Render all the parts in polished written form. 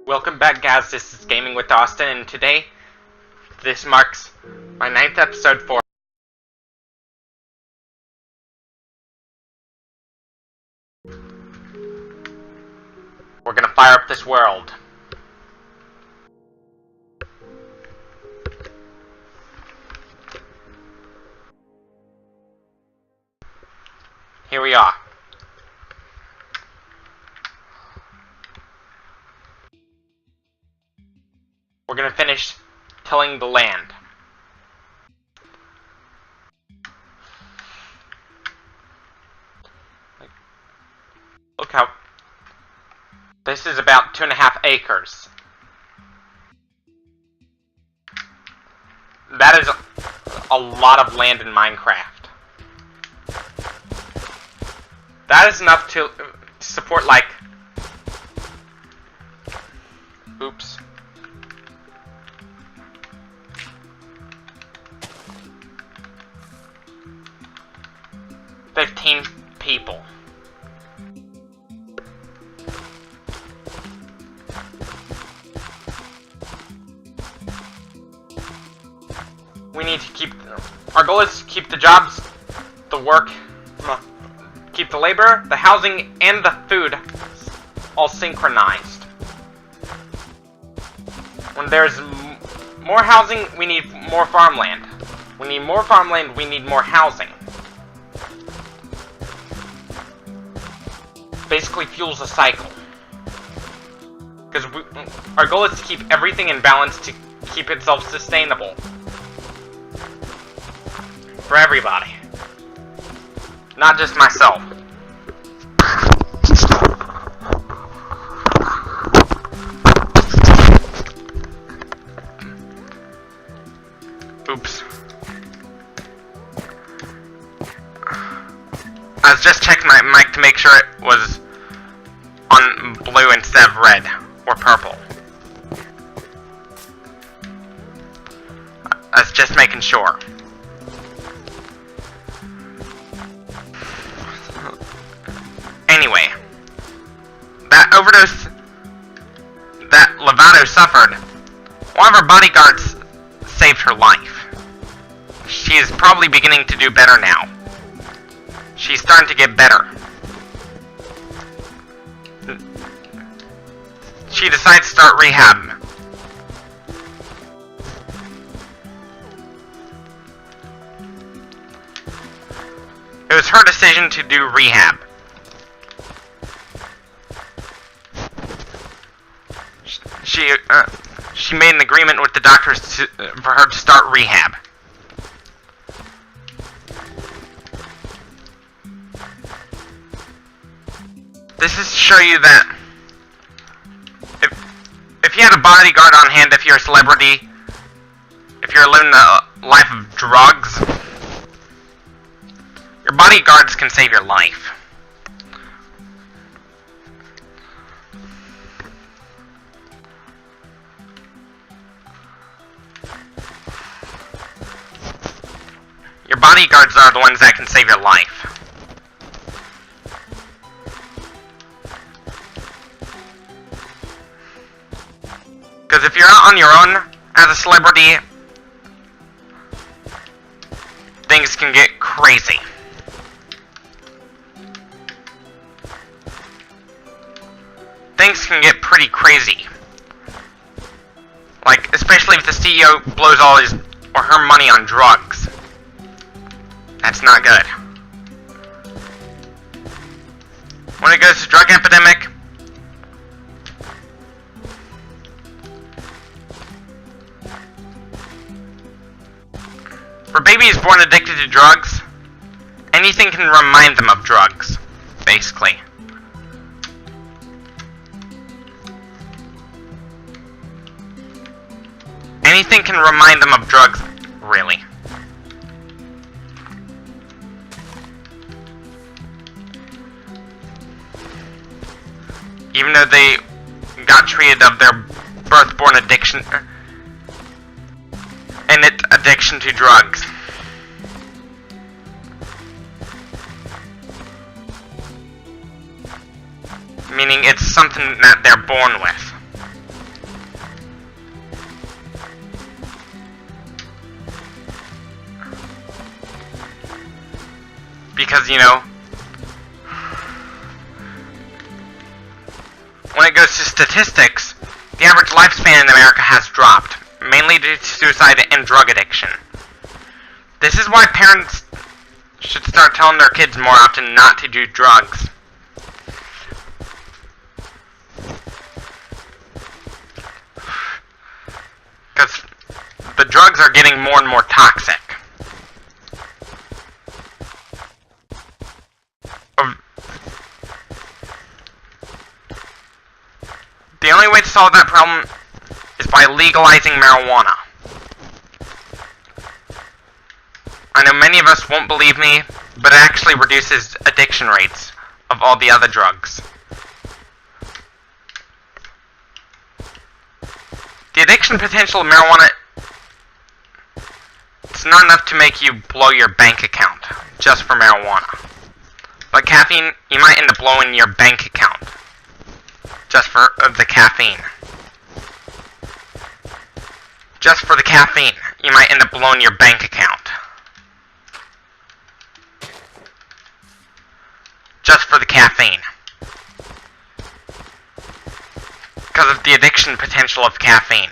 Welcome back, guys. This is Gaming with Austin, and today, this marks my 9th episode for we're gonna fire up this world. Here we are. We're gonna finish tilling the land. Look how this is about 2.5 acres. That is a lot of land in Minecraft. That is enough to support, like, oops. 15 people. We need to keep, our goal is to keep the jobs, the work, keep the labor, the housing, and the food all synchronized. When there's more housing, we need more farmland. We need more farmland, we need more housing. Basically fuels a cycle. Because our goal is to keep everything in balance to keep it self-sustainable. For everybody. Not just myself. Oops. I was just checking my mic to make sure it was on blue instead of red or purple. I was just making sure. Anyway, that overdose that Lovato suffered, one of her bodyguards saved her life. She is probably beginning to do better now. She's starting to get better. She decides to start rehab. It was her decision to do rehab. She made an agreement with the doctors for her to start rehab. This is to show you that if you had a bodyguard on hand, if you're a celebrity, if you're living a life of drugs, your bodyguards can save your life. Your bodyguards are the ones that can save your life. Because if you're out on your own as a celebrity, things can get crazy. Things can get pretty crazy. Like, especially if the CEO blows all his or her money on drugs. That's not good. When it goes to drug epidemic, for babies born addicted to drugs, anything can remind them of drugs, basically. Anything can remind them of drugs, really. Even though they got treated of their birth-born addiction and its addiction to drugs. Meaning it's something that they're born with. Because, you know, when it goes to statistics, the average lifespan in America has dropped, mainly due to suicide and drug addiction. This is why parents should start telling their kids more often not to do drugs. Because the drugs are getting more and more toxic. The only way to solve that problem is by legalizing marijuana. I know many of us won't believe me, but it actually reduces addiction rates of all the other drugs. The addiction potential of marijuana, it's not enough to make you blow your bank account just for marijuana. But caffeine, you might end up blowing your bank account just for the caffeine. Just for the caffeine, you might end up blowing your bank account. Just for the caffeine. Because of the addiction potential of caffeine.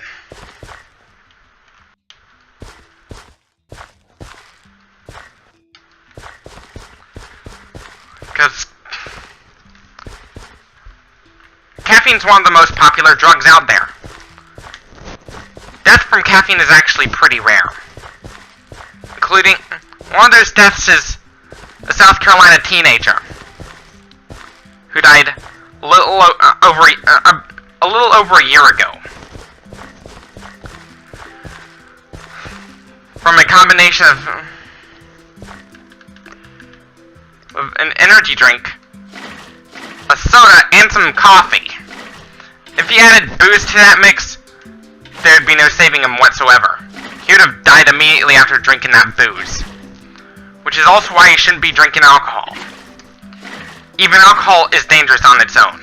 Because caffeine's one of the most popular drugs out there. Death from caffeine is actually pretty rare. Including, one of those deaths is a South Carolina teenager who died a little over a year ago from a combination of an energy drink, a soda, and some coffee. If he added booze to that mix, there'd be no saving him whatsoever. He would have died immediately after drinking that booze. Which is also why you shouldn't be drinking alcohol. Even alcohol is dangerous on its own.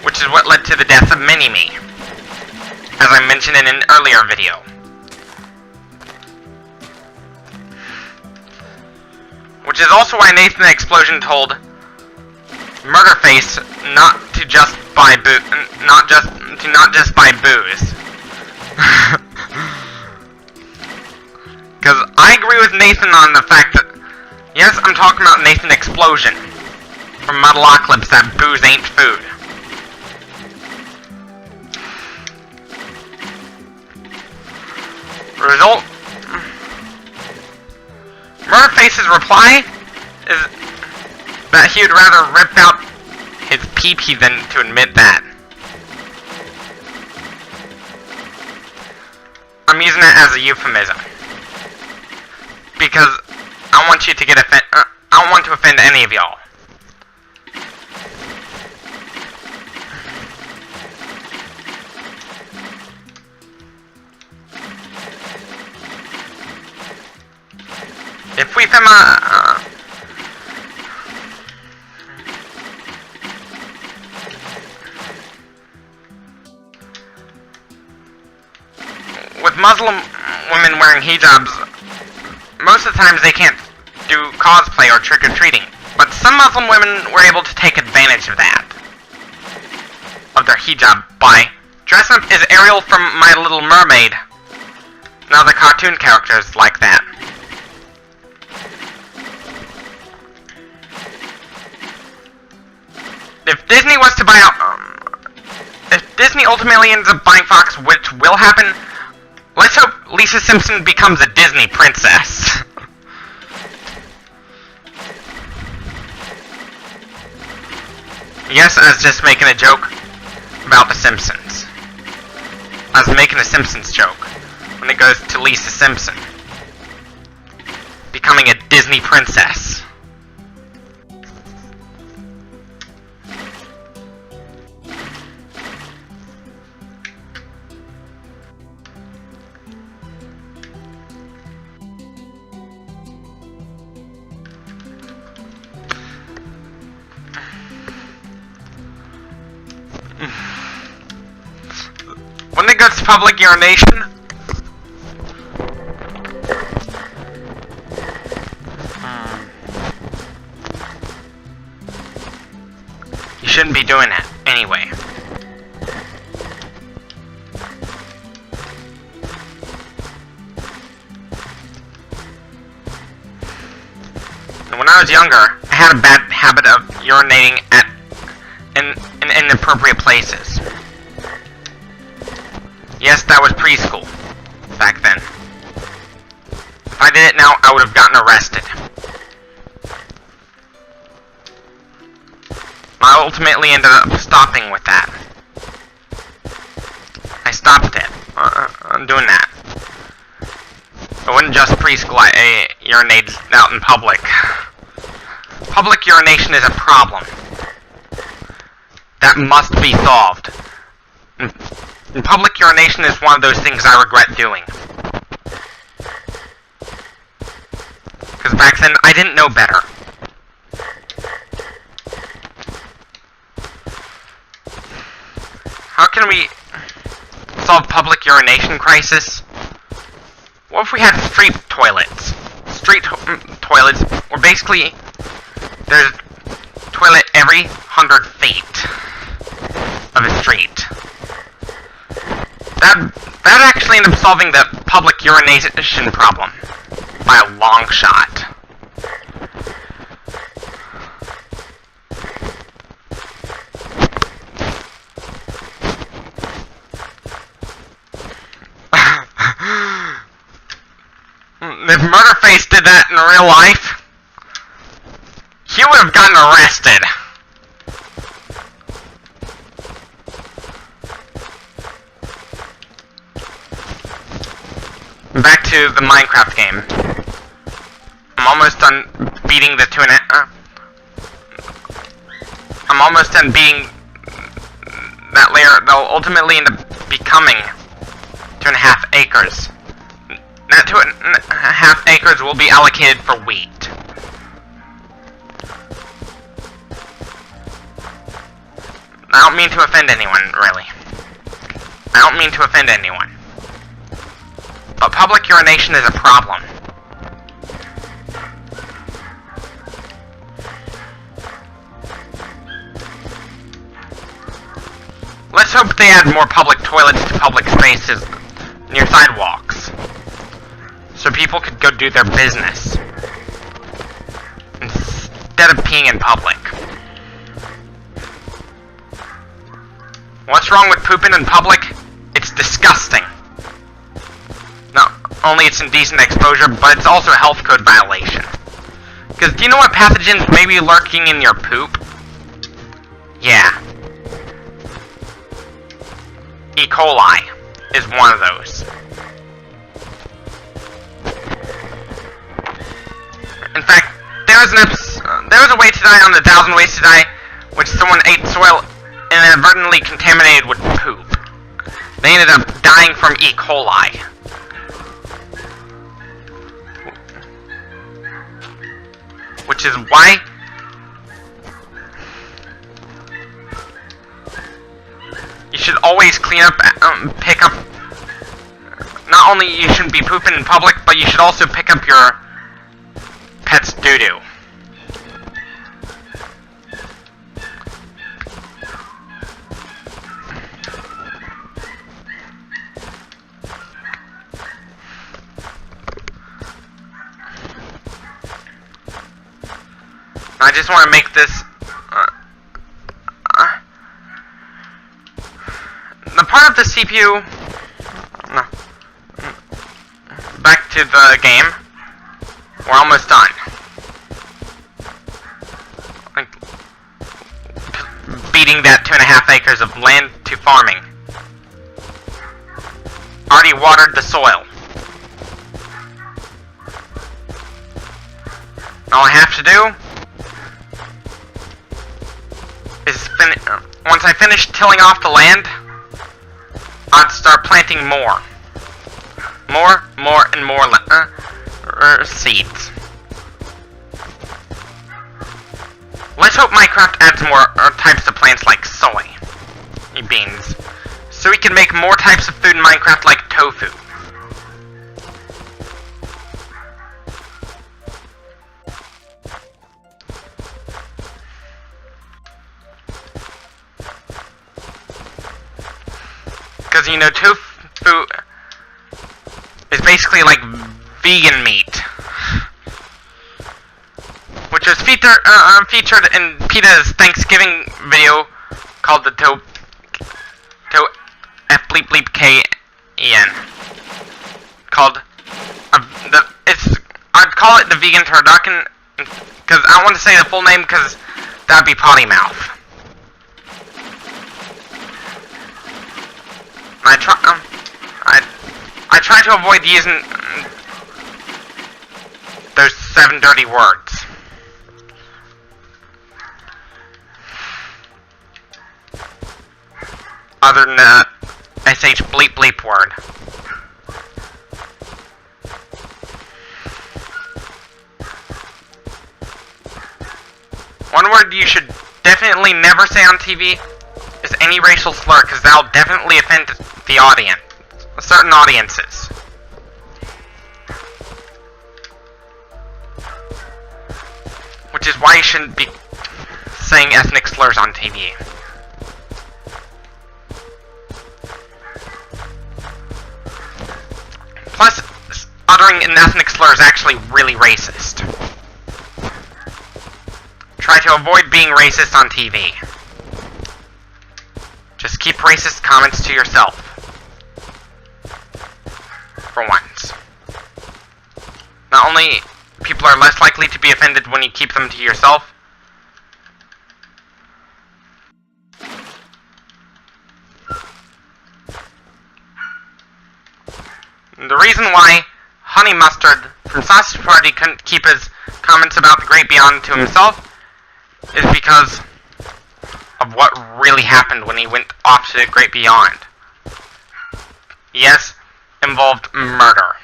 Which is what led to the death of Mini-Me, as I mentioned in an earlier video. Which is also why Nathan the Explosion told Murderface not to just buy not just buy booze. Because I agree with Nathan on the fact that, yes, I'm talking about Nathan Explosion from Metalocalypse, that booze ain't food. Result, Murderface's reply is that he would rather rip out his pee-pee than to admit that. I'm using it as a euphemism because I want you to get I don't want to offend any of y'all. If we with Muslim women wearing hijabs, most of the times they can't do cosplay or trick-or-treating, but some Muslim women were able to take advantage of that, of their hijab, by dressing up as Ariel from My Little Mermaid and other cartoon characters like that. If Disney was to buy out, if Disney ultimately ends up buying Fox, which will happen, let's hope Lisa Simpson becomes a Disney princess. Yes, I was just making a joke about The Simpsons. I was making a Simpsons joke when it goes to Lisa Simpson. becoming a Disney princess. When it goes to public urination, you shouldn't be doing that anyway. When I was younger, I had a bad habit of urinating in inappropriate places. Yes, that was preschool, back then. If I did it now, I would have gotten arrested. I ultimately ended up stopping with that. I stopped it. I'm doing that. It wasn't just preschool, I urinated out in public. Public urination is a problem that must be solved. And public urination is one of those things I regret doing. Because back then, I didn't know better. How can we solve public urination crisis? What if we had street toilets? Street toilets were basically, there's a toilet every 100 feet of a street. That actually ended up solving the public urination problem by a long shot. If Murderface did that in real life, he would have gotten arrested. Back to the Minecraft game. I'm almost done beating the I'm almost done beating that layer. They'll ultimately end up becoming 2.5 acres. That 2.5 acres will be allocated for wheat. I don't mean to offend anyone, really. I don't mean to offend anyone. But public urination is a problem. Let's hope they add more public toilets to public spaces near sidewalks, so people could go do their business instead of peeing in public. What's wrong with pooping in public? It's disgusting. Not only it's indecent exposure, but it's also a health code violation. Because do you know what pathogens may be lurking in your poop? Yeah. E. coli is one of those. In fact, there was a way to die on the 1,000 Ways to Die, which someone ate soil and inadvertently contaminated with poop. They ended up dying from E. coli. Which is why you should always clean up, pick up. Not only you shouldn't be pooping in public, but you should also pick up your pet's doo-doo. I just want to make this the part of the CPU. No. Back to the game. We're almost done. Like, beating that 2.5 acres of land to farming. Already watered the soil. All I have to do is once I finish tilling off the land, I'd start planting more, and more seeds. Let's hope Minecraft adds more types of plants like soy beans, so we can make more types of food in Minecraft like tofu. Because, you know, tofu is basically like vegan meat, which was featured in PETA's Thanksgiving video called the bleep bleep KEN. Called I'd call it the vegan turducken, because I don't want to say the full name because that'd be potty mouth. I try to avoid using those 7 dirty words. Other than the SH bleep bleep word. One word you should definitely never say on TV is any racial slur, because that'll definitely offend the audience, certain audiences. Which is why you shouldn't be saying ethnic slurs on TV. Plus, uttering an ethnic slur is actually really racist. Try to avoid being racist on TV. Just keep racist comments to yourself. For once. Not only people are less likely to be offended when you keep them to yourself, the reason why Honey Mustard from Sausage Party couldn't keep his comments about the Great Beyond to himself is because of what really happened when he went off to the Great Beyond. Yes, involved murder.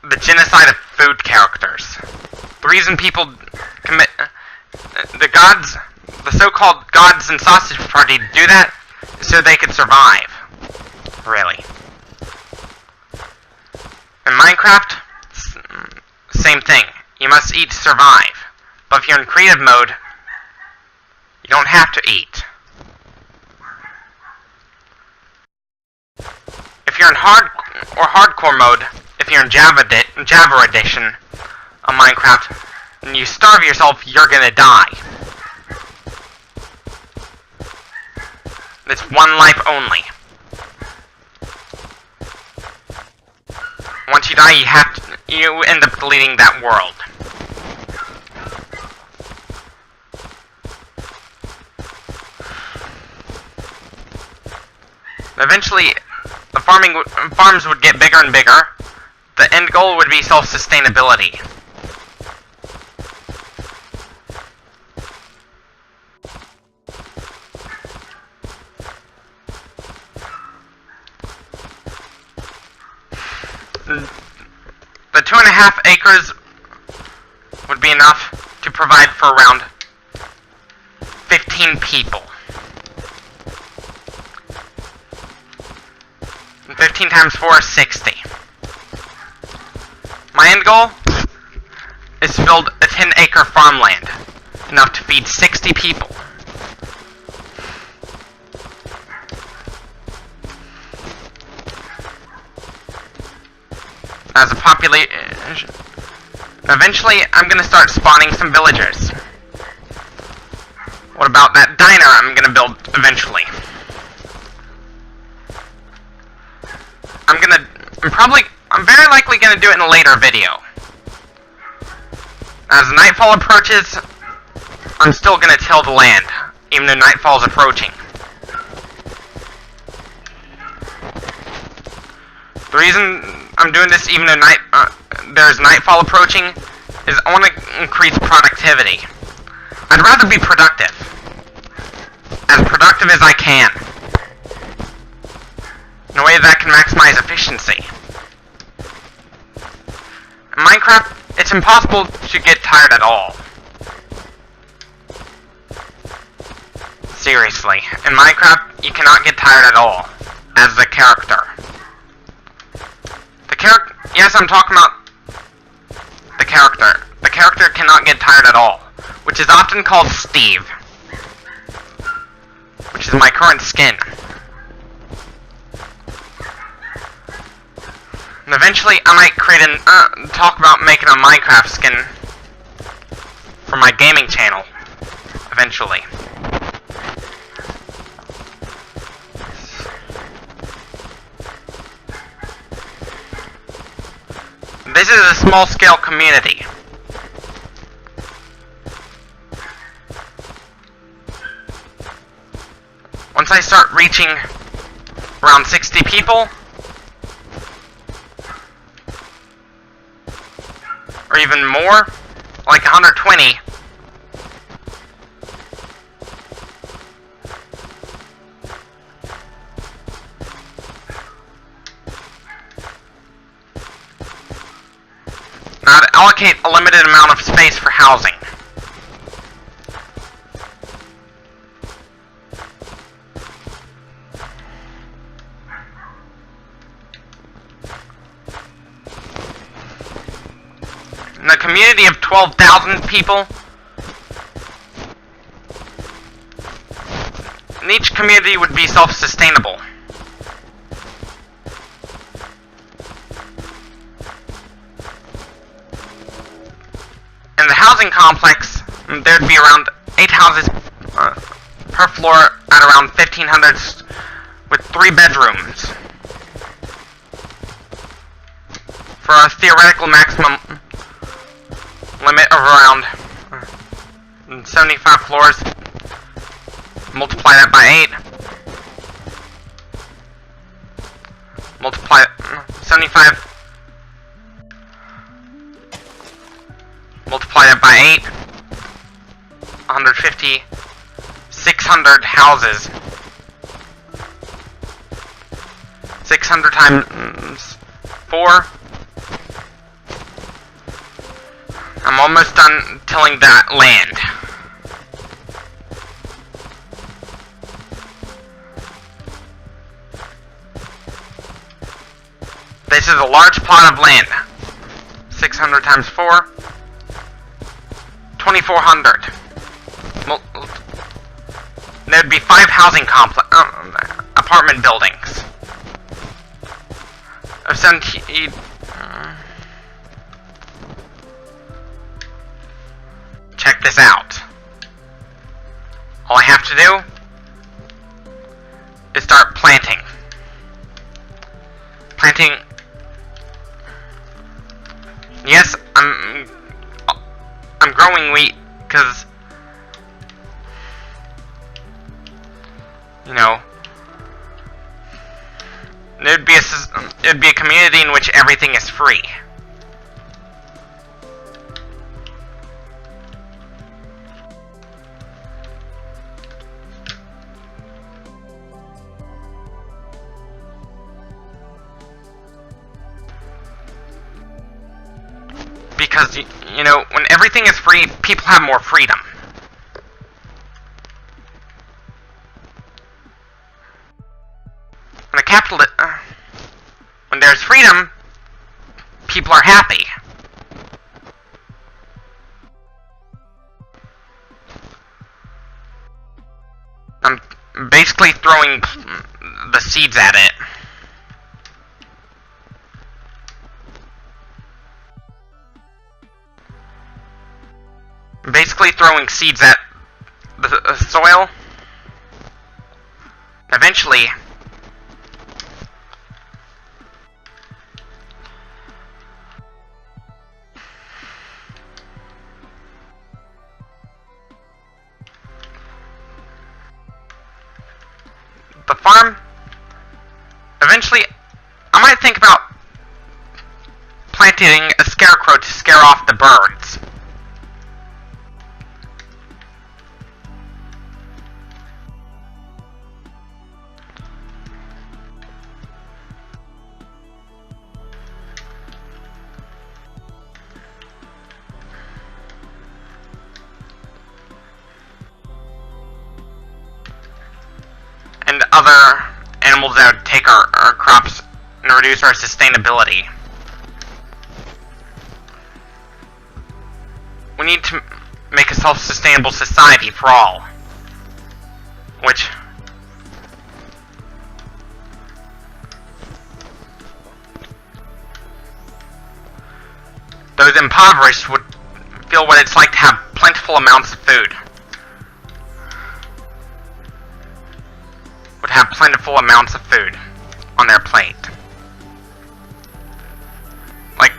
The genocide of food characters. The reason people commit the so-called gods in Sausage Party do that is so they could survive. Really. In Minecraft, same thing. You must eat to survive. But if you're in creative mode, you don't have to eat. If you're in hardcore mode, if you're in Java edition of Minecraft, and you starve yourself, you're gonna die. It's one life only. Once you die, you end up deleting that world. Eventually, the farms would get bigger and bigger. The end goal would be self-sustainability. The 2.5 acres would be enough to provide for around 15 people. 15 times 4 is 60. My end goal is to build a 10-acre farmland, enough to feed 60 people. As a population, eventually I'm gonna start spawning some villagers. What about that diner I'm gonna build eventually? I'm very likely gonna do it in a later video. As nightfall approaches, I'm still gonna till the land, even though nightfall is approaching. The reason I'm doing this even though there's nightfall approaching, is I want to increase productivity. I'd rather be productive. As productive as I can. In a way that can maximize efficiency. In Minecraft, it's impossible to get tired at all. Seriously, in Minecraft, you cannot get tired at all. As the character. Yes, I'm talking about the character. The character cannot get tired at all. Which is often called Steve. Which is my current skin. And eventually, I might create talk about making a Minecraft skin for my gaming channel. Eventually. This is a small-scale community. Once I start reaching around 60 people, or even more, like 120, now to allocate a limited amount of space for housing. In a community of 12,000 people, and each community would be self-sustainable. In the housing complex, there'd be around 8 houses per floor at around 1,500 with 3 bedrooms. For a theoretical maximum limit of around 75 floors. Multiply that by 8. Multiply 75. Multiply that by 8. 150. 600 houses. 600 times 4. I'm almost done tilling that land. This is a large plot of land. 600 times 4. 2,400. There'd be 5 housing apartment buildings. Of 17... check this out. All I have to do is start planting. Planting. Yes, I'm growing wheat because, you know, it'd be a community in which everything is free. Because, you know, when everything is free, people have more freedom. When there's freedom, people are happy. I'm basically throwing the seeds at it. Basically throwing seeds at the soil. Eventually, the farm, eventually, I might think about planting a scarecrow to scare off the birds. And other animals that would take our crops and reduce our sustainability. We need to make a self-sustainable society for all. Which... those impoverished would feel what it's like to have plentiful amounts of food. Would have plentiful amounts of food on their plate. Like,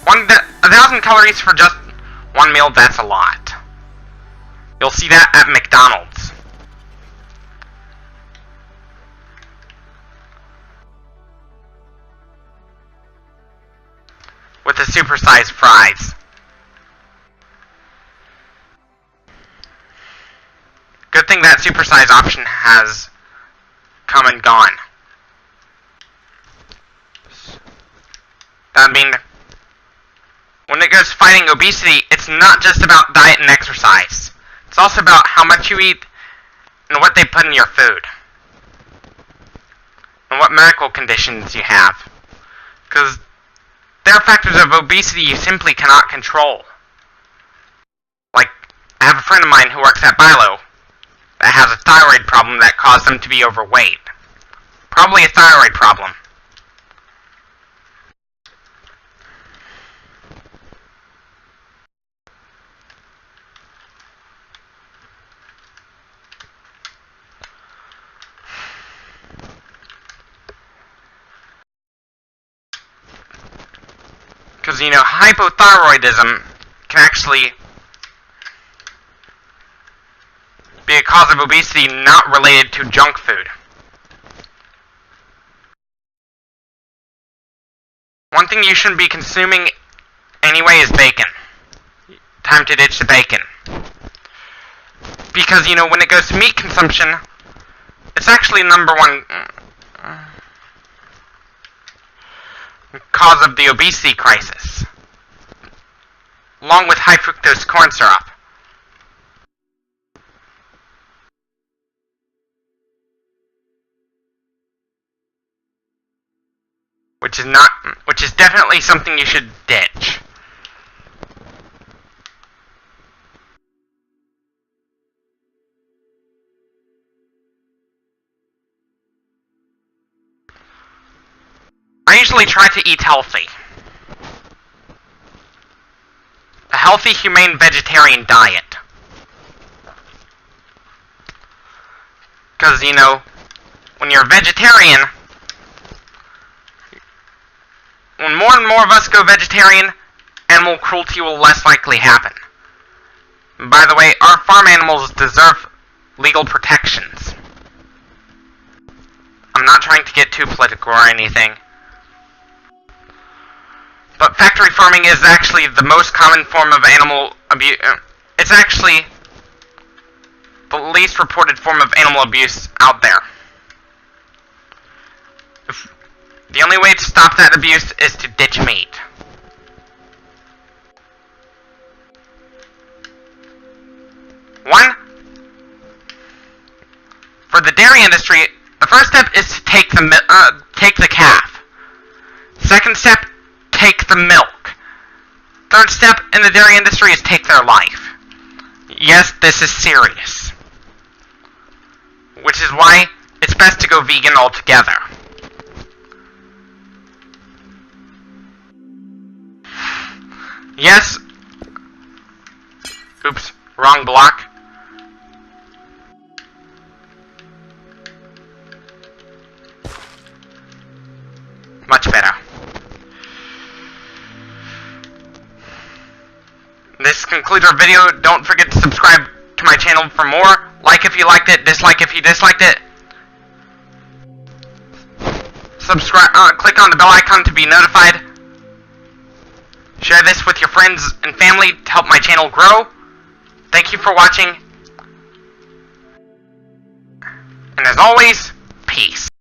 1,000 calories for just one meal, that's a lot. You'll see that at McDonald's. With the supersized fries. Good thing that supersize option has come and gone. That means when it goes to fighting obesity, it's not just about diet and exercise. It's also about how much you eat and what they put in your food. And what medical conditions you have. Because there are factors of obesity you simply cannot control. Like, I have a friend of mine who works at Bilo that has a thyroid problem that caused them to be overweight. Probably a thyroid problem. Because, you know, hypothyroidism can actually be a cause of obesity not related to junk food. One thing you shouldn't be consuming anyway is bacon. Time to ditch the bacon. Because, you know, when it goes to meat consumption, it's actually number one cause of the obesity crisis, along with high fructose corn syrup. Which is definitely something you should ditch. I usually try to eat healthy. A healthy, humane vegetarian diet. Because, you know, when you're a vegetarian, when more and more of us go vegetarian, animal cruelty will less likely happen. And by the way, our farm animals deserve legal protections. I'm not trying to get too political or anything. But factory farming is actually the most common form of animal abuse. It's actually the least reported form of animal abuse out there. The only way to stop that abuse is to ditch meat. One, for the dairy industry, the first step is to take the calf. Second step, take the milk. Third step in the dairy industry is take their life. Yes, this is serious. Which is why it's best to go vegan altogether. Yes. Oops, wrong block. Much better. This concludes our video. Don't forget to subscribe to my channel for more. Like if you liked it, dislike if you disliked it. Subscribe, click on the bell icon to be notified. Share this with your friends and family to help my channel grow. Thank you for watching. And as always, peace.